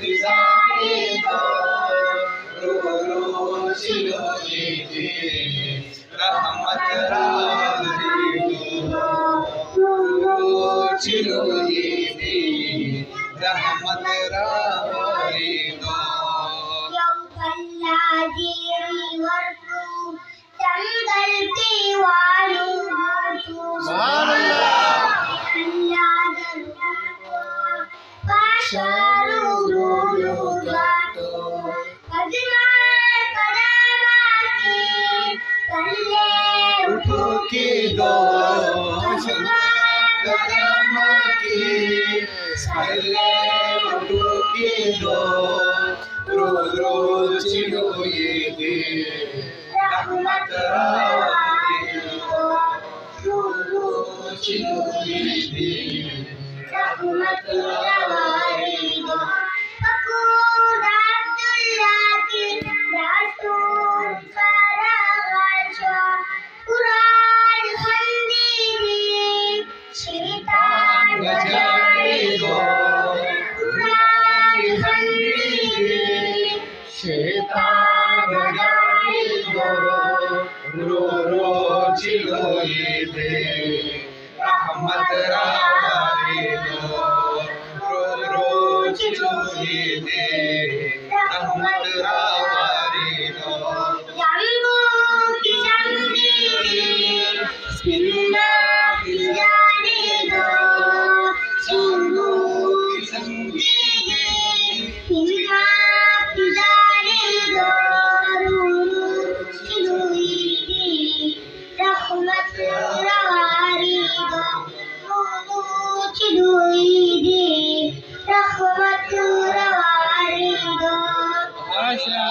गुजारे दो रो रो चिलोई दे रहमत रावरी दो रो रो चिलोई दे रहमत रावरी दो वर्तु तंगल के वालू सुभान अल्लाह पाशारू रोलो गातो अजमान करामाती कल्ले उठो के दो करामाती कल्ले उठो के दो रो रो चिलोई दे रहमत रावरी दो रो रो चिलोई दे रहमत रावरी दो फकूर अब्दुल्लाह की रासूल फरागाशा कुरान खंदीरी शैतान बजाए दो कुरान खंदीरी शैतान बजाए दो रो रो चिलोई दे रहमत रावरी दो रो रो चिलोई दे रहमत रावरी दो यंगो की संदीरी सिन्ना गुजारे दो संगो की संगीत सिन्ना गुजारे दो चिलोई दे रहमत रावरी दो चिलोई दे रहमत रावरी दो माशा